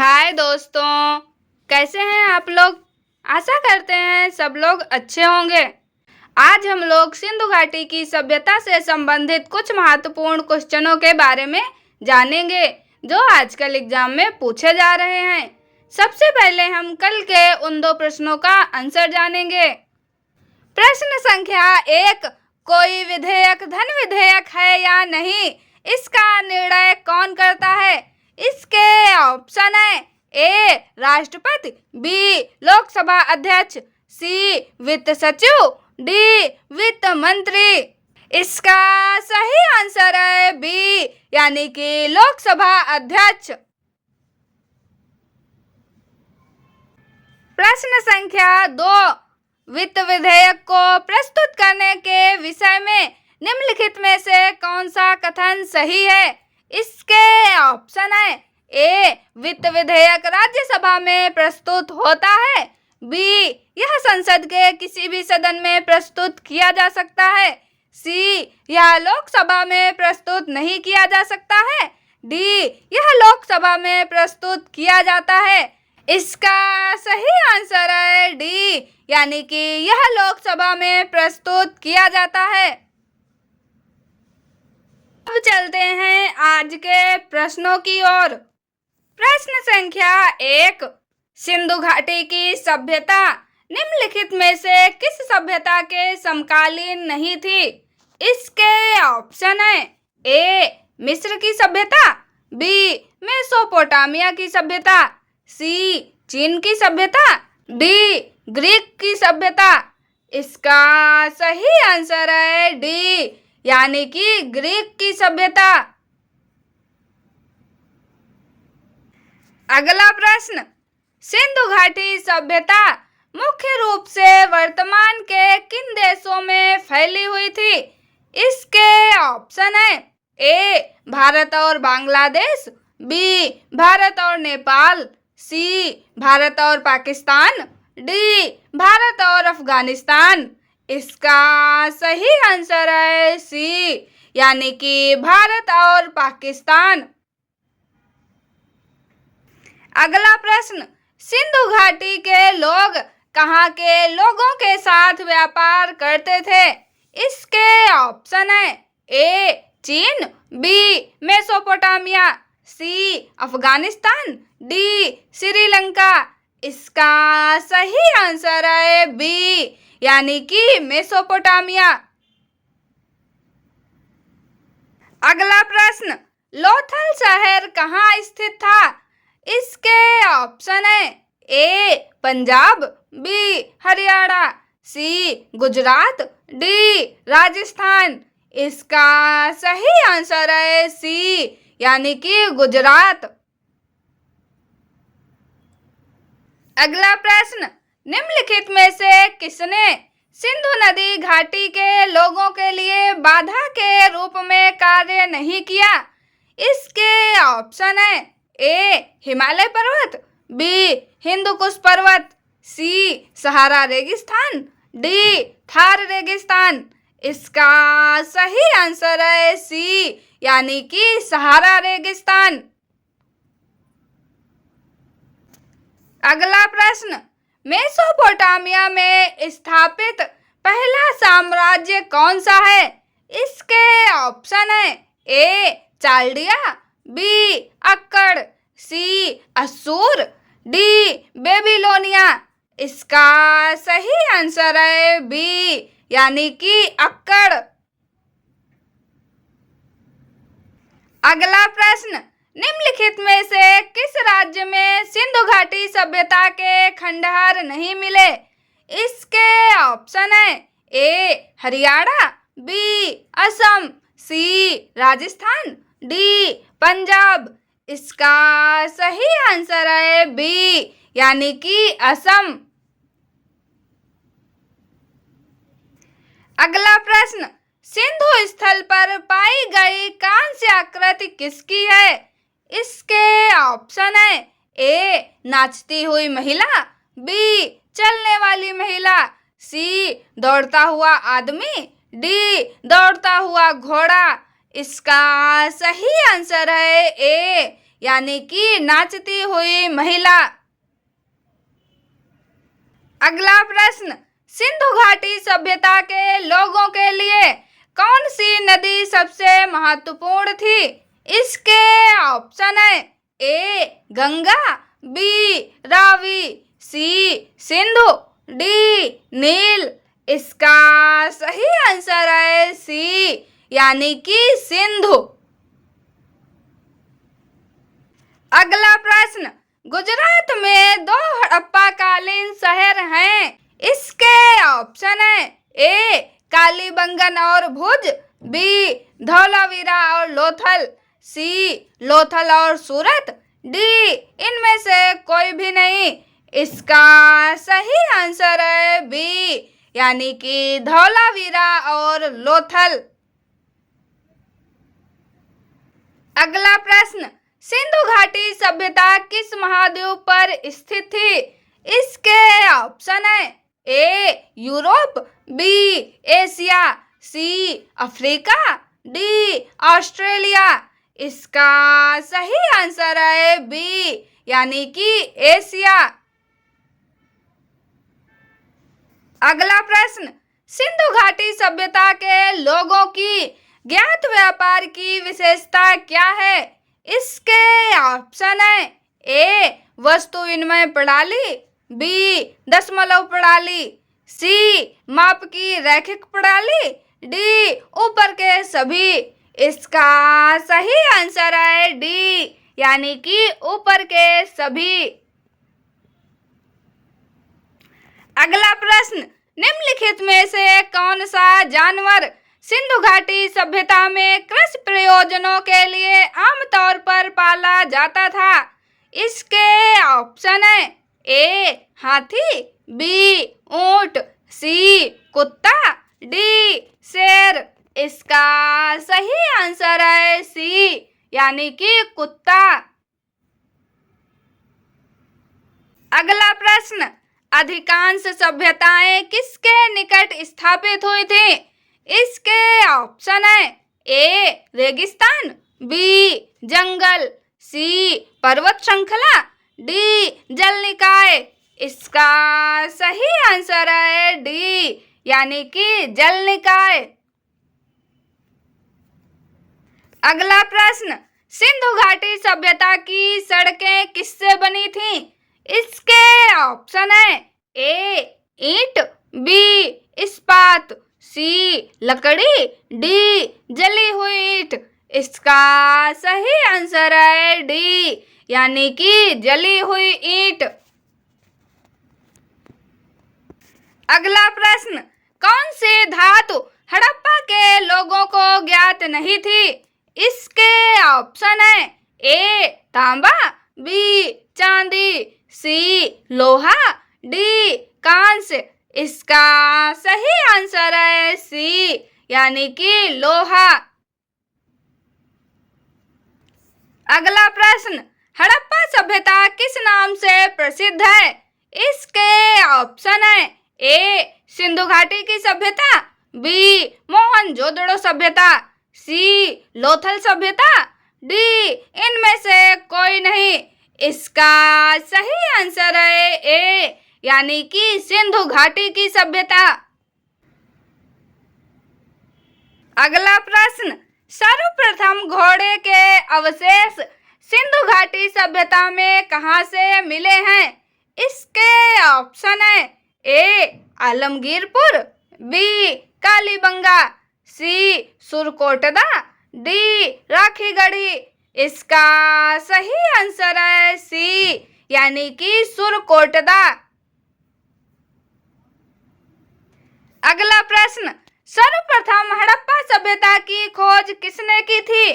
हाय दोस्तों, कैसे हैं आप लोग। आशा करते हैं सब लोग अच्छे होंगे। आज हम लोग सिंधु घाटी की सभ्यता से संबंधित कुछ महत्वपूर्ण क्वेश्चनों के बारे में जानेंगे जो आजकल एग्जाम में पूछे जा रहे हैं। सबसे पहले हम कल के उन 2 प्रश्नों का आंसर जानेंगे। प्रश्न संख्या 1, कोई विधेयक धन विधेयक है या नहीं, इसका निर्णय कौन करता है। इसके ऑप्शन है ए राष्ट्रपति, बी लोकसभा अध्यक्ष, सी वित्त सचिव, डी वित्त मंत्री। इसका सही आंसर है बी यानी कि लोकसभा अध्यक्ष। प्रश्न संख्या 2, वित्त विधेयक को प्रस्तुत करने के विषय में निम्नलिखित में से कौन सा कथन सही है। इसके ऑप्शन है ए वित्त विधेयक राज्यसभा में प्रस्तुत होता है, बी यह संसद के किसी भी सदन में प्रस्तुत किया जा सकता है, सी यह लोकसभा में प्रस्तुत नहीं किया जा सकता है, डी यह लोकसभा में प्रस्तुत किया जाता है। इसका सही आंसर है डी यानी कि यह लोकसभा में प्रस्तुत किया जाता है। अब चलते हैं आज के प्रश्नों की ओर। प्रश्न संख्या 1, सिंधु घाटी की सभ्यता निम्नलिखित में से किस सभ्यता के समकालीन नहीं थी। इसके ऑप्शन है ए मिस्र की सभ्यता, बी मेसोपोटामिया की सभ्यता, सी चीन की सभ्यता, डी ग्रीक की सभ्यता। इसका सही आंसर है डी यानी कि ग्रीक की सभ्यता। अगला प्रश्न, सिंधु घाटी सभ्यता मुख्य रूप से वर्तमान के किन देशों में फैली हुई थी। इसके ऑप्शन है ए भारत और बांग्लादेश, बी भारत और नेपाल, सी भारत और पाकिस्तान, डी भारत और अफगानिस्तान। इसका सही आंसर है सी यानी कि भारत और पाकिस्तान। अगला प्रश्न, सिंधु घाटी के लोग कहाँ के लोगों के साथ व्यापार करते थे। इसके ऑप्शन है ए चीन, बी मेसोपोटामिया, सी अफगानिस्तान, डी श्रीलंका। इसका सही आंसर है बी यानी कि मेसोपोटामिया। अगला प्रश्न, लोथल शहर कहाँ स्थित था। इसके ऑप्शन है ए पंजाब, बी हरियाणा, सी गुजरात, डी राजस्थान। इसका सही आंसर है सी यानी कि गुजरात। अगला प्रश्न, निम्नलिखित में से किसने सिंधु नदी घाटी के लोगों के लिए बाधा के रूप में कार्य नहीं किया। इसके ऑप्शन है ए हिमालय पर्वत, बी हिंदुकुश पर्वत, सी सहारा रेगिस्तान, डी थार रेगिस्तान। इसका सही आंसर है सी यानी कि सहारा रेगिस्तान। अगला प्रश्न, मेसोपोटामिया में स्थापित पहला साम्राज्य कौन सा है। इसके ऑप्शन है ए चाल्डिया, बी अक्कड़, सी असूर, डी बेबीलोनिया। इसका सही आंसर है बी यानी कि अक्कड़। अगला प्रश्न, निम्नलिखित में से किस राज्य में सिंधु घाटी सभ्यता के खंडहर नहीं मिले। इसके ऑप्शन है ए हरियाणा, बी असम, सी राजस्थान, डी पंजाब। इसका सही आंसर है बी यानी कि असम। अगला प्रश्न, सिंधु स्थल पर पाई गई कांस्य आकृति किसकी है। इसके ऑप्शन है ए नाचती हुई महिला, बी चलने वाली महिला, सी दौड़ता हुआ आदमी, डी दौड़ता हुआ घोड़ा। इसका सही आंसर है ए यानी कि नाचती हुई महिला। अगला प्रश्न, सिंधु घाटी सभ्यता के लोगों के लिए कौन सी नदी सबसे महत्वपूर्ण थी? इसके ऑप्शन है ए गंगा, बी रावी, सी सिंधु, डी नील। इसका सही आंसर है सी, यानी कि सिंधु। अगला प्रश्न, गुजरात में 2 हड़प्पाकालीन शहर हैं। इसके ऑप्शन है ए कालीबंगन और भुज, बी धौलावीरा और लोथल, सी लोथल और सूरत, डी इनमें से कोई भी नहीं। इसका सही आंसर है बी, यानी कि धौलावीरा और लोथल। अगला प्रश्न, सिंधु घाटी सभ्यता किस महाद्वीप पर स्थित थी? इसके ऑप्शन है A Europe, B Asia, C Africa, D Australia. इसका सही आंसर है बी, यानी कि एशिया। अगला प्रश्न, सिंधु घाटी सभ्यता के लोगों की ज्ञात व्यापार की विशेषता क्या है? इसके ऑप्शन है ए वस्तु विनिमय प्रणाली, बी दशमलव प्रणाली, सी माप की रैखिक प्रणाली, डी ऊपर के सभी। इसका सही आंसर है डी, यानी कि ऊपर के सभी। अगला प्रश्न, निम्नलिखित में से कौन सा जानवर सिंधु घाटी सभ्यता में कृषि प्रयोजनों के लिए आमतौर पर पाला जाता था? इसके ऑप्शन है ए हाथी, बी ऊंट, सी कुत्ता, डी शेर। इसका सही आंसर है सी, यानी कि कुत्ता। अगला प्रश्न, अधिकांश सभ्यताएं किसके निकट स्थापित हुई थी? इसके ऑप्शन है ए रेगिस्तान, बी जंगल, सी पर्वत श्रृंखला, डी जल निकाय। इसका सही आंसर है डी, यानी कि जल निकाय। अगला प्रश्न, सिंधु घाटी सभ्यता की सड़कें किससे बनी थीं? इसके ऑप्शन है ए ईंट, बी इस्पात, सी लकड़ी, डी जली हुई ईंट। इसका सही आंसर है डी, यानी कि जली हुई ईंट। अगला प्रश्न, कौन सी धातु हड़प्पा के लोगों को ज्ञात नहीं थी? इसके ऑप्शन है ए तांबा, बी चांदी, सी लोहा, डी कांस्य। इसका सही आंसर है सी, यानी कि लोहा। अगला प्रश्न, हड़प्पा सभ्यता किस नाम से प्रसिद्ध है? इसके ऑप्शन है ए सिंधु घाटी की सभ्यता, बी मोहनजोदड़ो सभ्यता, सी लोथल सभ्यता, डी इनमें से कोई नहीं। इसका सही आंसर है ए, यानी कि सिंधु घाटी की सभ्यता। अगला प्रश्न, सर्वप्रथम घोड़े के अवशेष सिंधु घाटी सभ्यता में कहां से मिले हैं? इसके ऑप्शन है ए आलमगीरपुर, बी कालीबंगा, सी सुरकोटदा, डी राखीगढ़ी। इसका सही आंसर है सी, यानी कि सुरकोटदा। अगला प्रश्न, सर्वप्रथम हड़प्पा सभ्यता की खोज किसने की थी?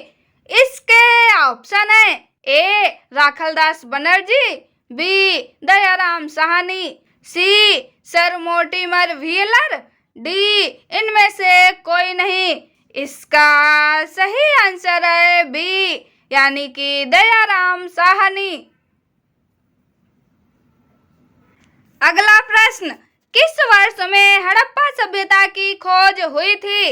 इसके ऑप्शन है ए राखलदास बनर्जी, बी दयाराम साहनी, सी सर मोर्टिमर व्हीलर, डी इनमें से कोई नहीं। इसका सही आंसर है बी, यानी कि दयाराम साहनी। अगला प्रश्न, किस वर्ष में हड़प्पा सभ्यता की खोज हुई थी?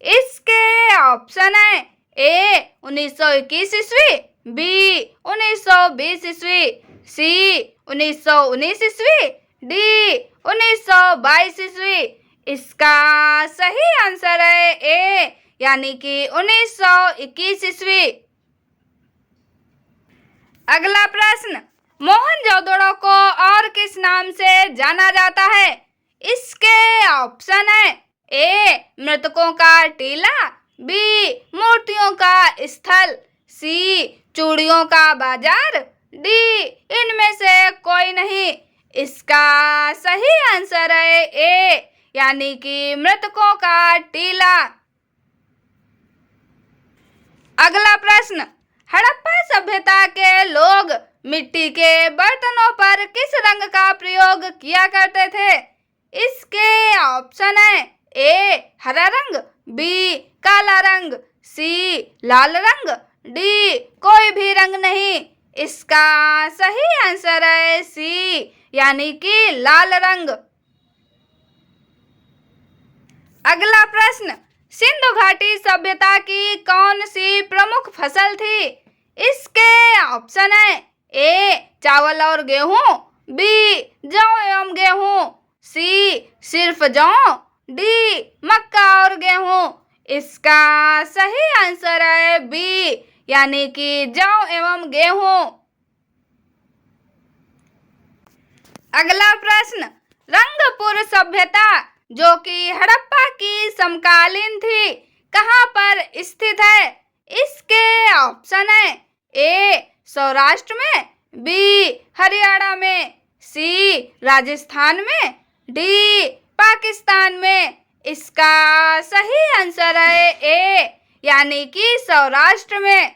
इसके ऑप्शन है ए 1921 ईस्वी, बी 1920 ईस्वी, सी 1919 ईस्वी, डी 1922 ईस्वी। इसका सही आंसर है ए, यानी कि 1921 ईस्वी। अगला प्रश्न, मोहनजोदड़ो को और किस नाम से जाना जाता है? इसके ऑप्शन है ए मृतकों का टीला, बी मूर्तियों का स्थल, सी चूड़ियों का बाजार, डी इनमें से कोई नहीं। इसका सही आंसर है ए, यानी कि मृतकों का टीला। अगला प्रश्न, हड़प्पा सभ्यता के लोग मिट्टी के बर्तनों पर किस रंग का प्रयोग किया करते थे? इसके ऑप्शन है ए हरा रंग, बी काला रंग, सी लाल रंग, डी कोई भी रंग नहीं। इसका सही आंसर है सी, यानी कि लाल रंग। अगला प्रश्न, सिंधु घाटी सभ्यता की कौन सी प्रमुख फसल थी? इसके ऑप्शन है ए चावल और गेहूं, बी जौ एवं गेहूं, सी सिर्फ जौ, डी मक्का और गेहूं। इसका सही आंसर है बी, यानी कि जौ एवं गेहूं। अगला प्रश्न, रंगपुर सभ्यता जो कि हड़प्पा की समकालीन थी, कहाँ पर स्थित है? इसके ऑप्शन है ए सौराष्ट्र में, बी हरियाणा में, सी राजस्थान में, डी पाकिस्तान में। इसका सही आंसर है ए, यानी कि सौराष्ट्र में।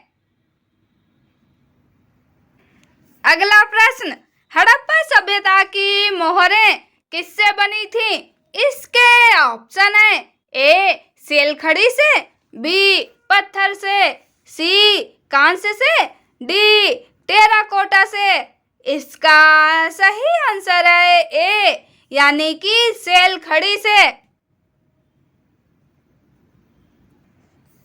अगला प्रश्न, हड़प्पा सभ्यता की मोहरें किससे बनी थी? इसके ऑप्शन है ए सेलखड़ी से, बी पत्थर से, सी कांस्य से, डी टेराकोटा से। इसका सही आंसर है ए, यानी कि सेलखड़ी से।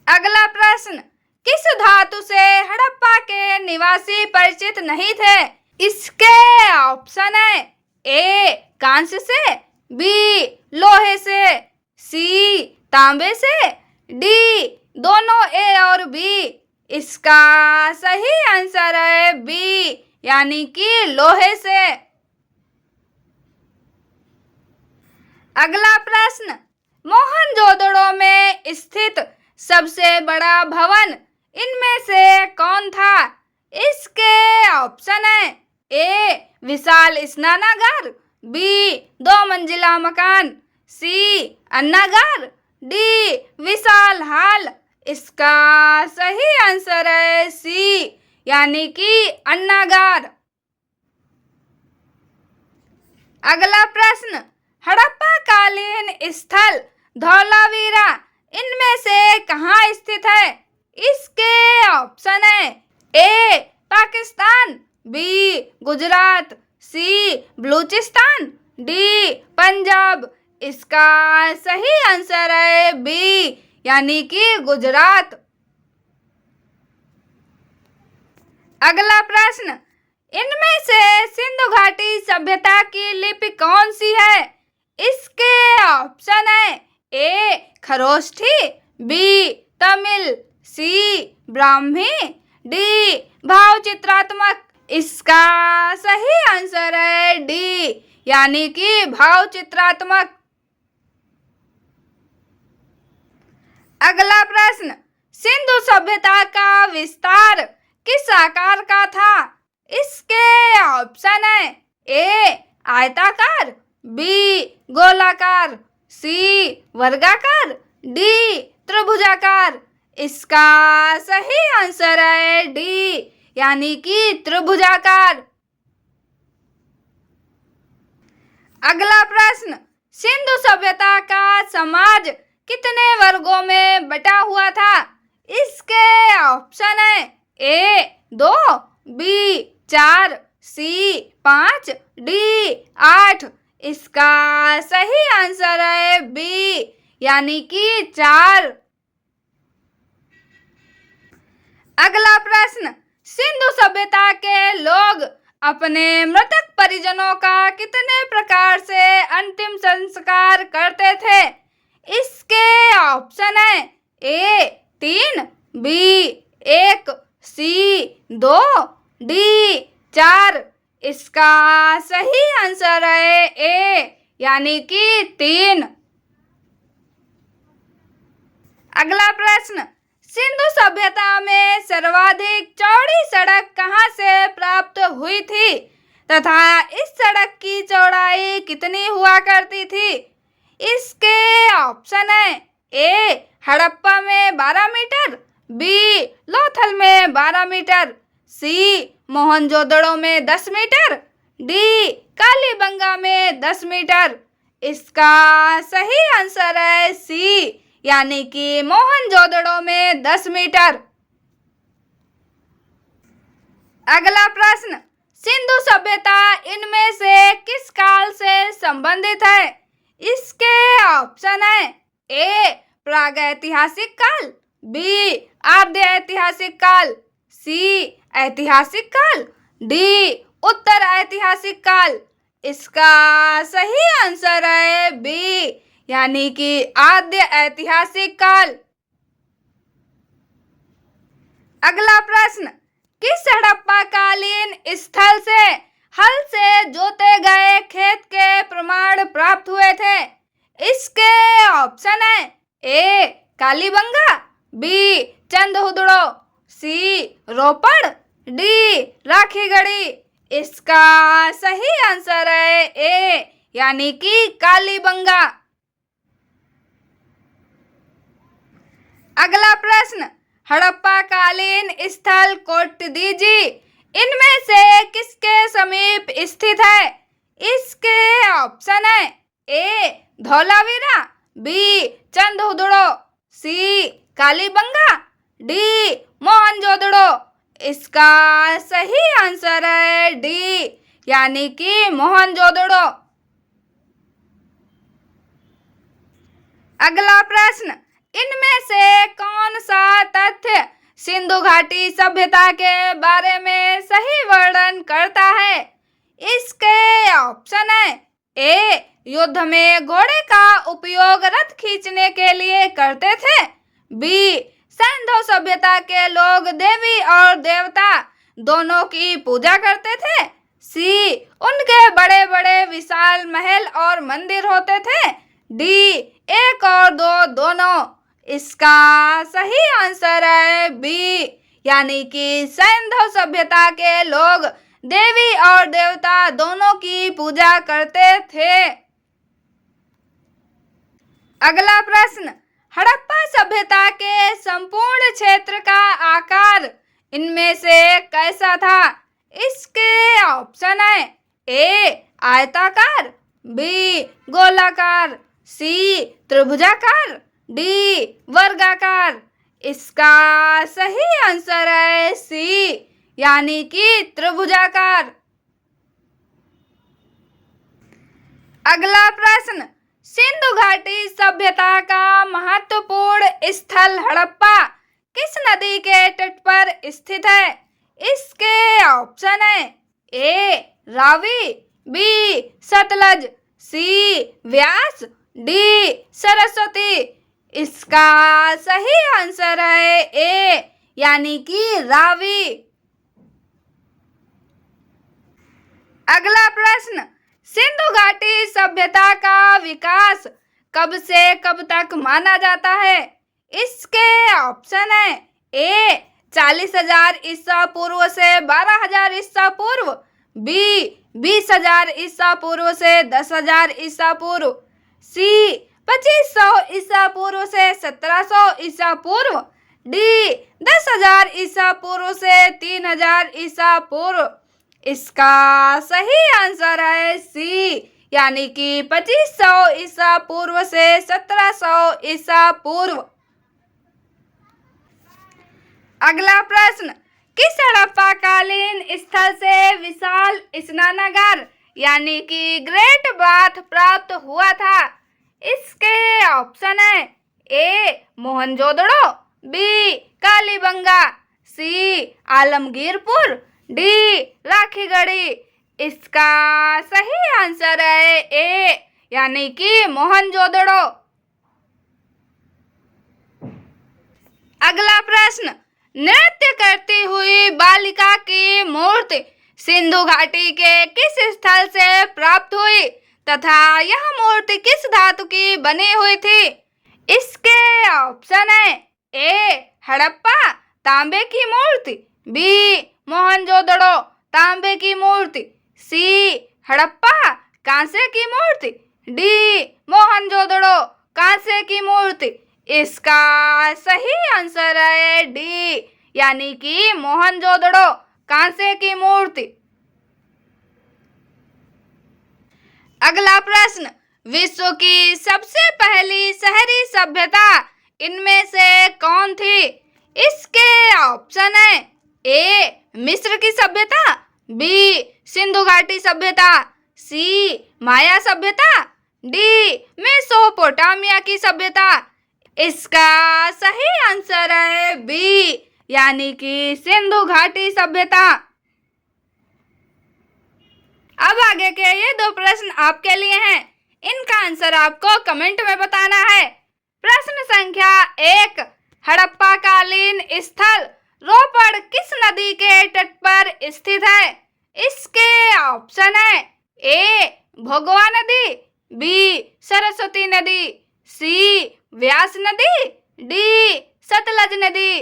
अगला प्रश्न, किस धातु से हड़प्पा के निवासी परिचित नहीं थे? इसके ऑप्शन है ए कांस्य से, बी लोहे से, सी तांबे से, डी दोनों ए और बी। इसका सही आंसर है बी, यानी कि लोहे से। अगला प्रश्न, मोहनजोदड़ो में स्थित सबसे बड़ा भवन इनमें से कौन था? इसके ऑप्शन है ए विशाल स्नानागार, बी 2 मंजिला मकान, सी अन्नागार, डी विशाल हाल। इसका सही आंसर है सी, यानी कि अन्नागार। अगला प्रश्न, हड़प्पा कालीन स्थल धौलावीरा इनमें से कहाँ स्थित है? इसके ऑप्शन है ए पाकिस्तान, बी गुजरात, सी बलूचिस्तान, डी पंजाब। इसका सही आंसर है बी, यानी कि गुजरात। अगला प्रश्न, इनमें से सिंधु घाटी सभ्यता की लिपि कौन सी है? इसके ऑप्शन है ए खरोष्ठी, बी तमिल, सी ब्राह्मी, डी भाव चित्रात्मक। इसका सही आंसर है डी, यानी कि भाव चित्रात्मक। अगला प्रश्न, सिंधु सभ्यता का विस्तार किस आकार का था? इसके ऑप्शन है ए आयताकार, बी गोलाकार, सी वर्गाकार, डी त्रिभुजाकार। इसका सही आंसर है डी, यानी कि त्रिभुजाकार। अगला प्रश्न, सिंधु सभ्यता का समाज कितने वर्गों में बटा हुआ था? इसके ऑप्शन है ए 2, बी 4, सी 5, डी 8। इसका सही आंसर है बी, यानी कि 4। अगला प्रश्न, सिंधु सभ्यता के लोग अपने मृतक परिजनों का कितने प्रकार से अंतिम संस्कार करते थे? इसके ऑप्शन है ए 3, बी 1, सी 2, डी 4। इसका सही आंसर है ए यानी कि 3। अगला प्रश्न, सिंधु सभ्यता में सर्वाधिक चौड़ी सड़क कहाँ से प्राप्त हुई थी तथा इस सड़क की चौड़ाई कितनी हुआ करती थी? इसके ऑप्शन है ए हड़प्पा में 12 मीटर, बी लोथल में 12 मीटर, सी मोहनजोदड़ो में 10 मीटर, डी कालीबंगा में 10 मीटर। इसका सही आंसर है सी यानी कि मोहनजोदड़ो में 10 मीटर। अगला प्रश्न, सिंधु सभ्यता इनमें से किस काल से संबंधित है? इसके ऑप्शन है ए प्रागैतिहासिक काल, बी आद्य ऐतिहासिक काल, सी ऐतिहासिक काल, डी उत्तर ऐतिहासिक काल। इसका सही आंसर है बी यानी कि आद्य ऐतिहासिक काल। अगला प्रश्न, किस हड़प्पा कालीन स्थल से हल से जोते गए खेत के प्रमाण प्राप्त हुए थे? इसके ऑप्शन है ए कालीबंगा, बी चंदहुदड़ो, सी रोपड़, डी राखीगढ़ी। इसका सही आंसर है ए यानी कि कालीबंगा। अगला प्रश्न, हड़प्पा कालीन स्थल कोटदीजी इनमें से किसके समीप स्थित है? इसके ऑप्शन है ए धौलावीरा, बी चंदहुदड़ो, सी कालीबंगा, डी मोहनजोदड़ो। इसका सही आंसर है डी यानी कि मोहनजोदड़ो। अगला प्रश्न, इनमें से कौन सा तथ्य सिंधु घाटी सभ्यता के बारे में सही वर्णन करता है? इसके ऑप्शन है ए युद्ध में घोड़े का उपयोग रथ खींचने के लिए करते थे, बी सिंधु सभ्यता के लोग देवी और देवता दोनों की पूजा करते थे, सी उनके बड़े बड़े विशाल महल और मंदिर होते थे, डी 1 और 2 दोनों। इसका सही आंसर है बी यानी कि सिंधु सभ्यता के लोग देवी और देवता दोनों की पूजा करते थे। अगला प्रश्न, हड़प्पा सभ्यता के संपूर्ण क्षेत्र का आकार इनमें से कैसा था? इसके ऑप्शन है ए आयताकार, बी गोलाकार, सी त्रिभुजाकार, डी वर्गाकार। इसका सही आंसर है सी यानी कि त्रिभुजाकार। अगला प्रश्न, सिंधु घाटी सभ्यता का महत्वपूर्ण स्थल हड़प्पा किस नदी के तट पर स्थित है? इसके ऑप्शन है ए रावी, बी सतलज, सी व्यास, डी सरस्वती। इसका सही आंसर है ए यानी कि रावी। अगला प्रश्न, सिंधु घाटी सभ्यता का विकास कब से कब तक माना जाता है? इसके ऑप्शन है ए 40,000 ईसा पूर्व से 12,000 ईसा पूर्व, बी 20,000 ईसा पूर्व से 10,000 ईसा पूर्व, सी 2500 ईसा पूर्व से 1700 ईसा पूर्व, डी 10,000 ईसा पूर्व से 3,000 ईसा पूर्व। इसका सही आंसर है सी यानी कि 2500 ईसा पूर्व से 1700 ईसा पूर्व। अगला प्रश्न, किस हड़प्पा कालीन स्थल से विशाल स्नानागार यानी कि ग्रेट बाथ प्राप्त हुआ था? इसके ऑप्शन है ए मोहनजोदड़ो, बी कालीबंगा, सी आलमगीरपुर, डी राखीगढ़ी। इसका सही आंसर है ए यानी कि मोहनजोदड़ो। अगला प्रश्न, नृत्य करती हुई बालिका की मूर्ति सिंधु घाटी के किस स्थल से प्राप्त हुई तथा यह मूर्ति किस धातु की बनी हुई थी? इसके ऑप्शन है ए हड़प्पा तांबे की मूर्ति, बी मोहनजोदड़ो तांबे की मूर्ति, सी हड़प्पा कांसे की मूर्ति, डी मोहनजोदड़ो कांसे की मूर्ति। इसका सही आंसर है डी यानी कि मोहनजोदड़ो कांसे की मूर्ति। अगला प्रश्न, विश्व की सबसे पहली शहरी सभ्यता इनमें से कौन थी? इसके ऑप्शन है ए मिस्र की सभ्यता, बी सिंधु घाटी सभ्यता, सी माया सभ्यता, डी मेसोपोटामिया की सभ्यता। इसका सही आंसर है बी यानी कि सिंधु घाटी सभ्यता। अब आगे के ये दो प्रश्न आपके लिए हैं, इनका आंसर आपको कमेंट में बताना है। प्रश्न संख्या 1, हड़प्पा कालीन स्थल रोपड़ किस नदी के तट पर स्थित है? इसके ऑप्शन है ए भोगवा नदी, बी सरस्वती नदी, सी व्यास नदी, डी सतलज नदी।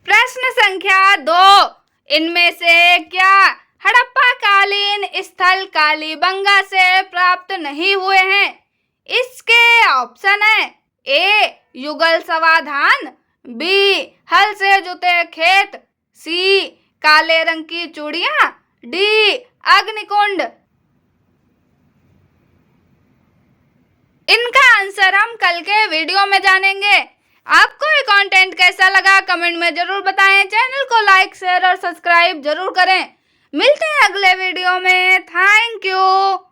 प्रश्न संख्या 2, इनमें से क्या हड़प्पा कालीन स्थल कालीबंगा से प्राप्त नहीं हुए हैं? इसके ऑप्शन है ए युगल समाधान, बी हल से जुते खेत, सी काले रंग की चूड़ियां, डी अग्निकुंड। इनका आंसर हम कल के वीडियो में जानेंगे। आपको ये कंटेंट कैसा लगा कमेंट में जरूर बताएं। चैनल को लाइक शेयर और सब्सक्राइब जरूर करें। मिलते हैं अगले वीडियो में। Thank you.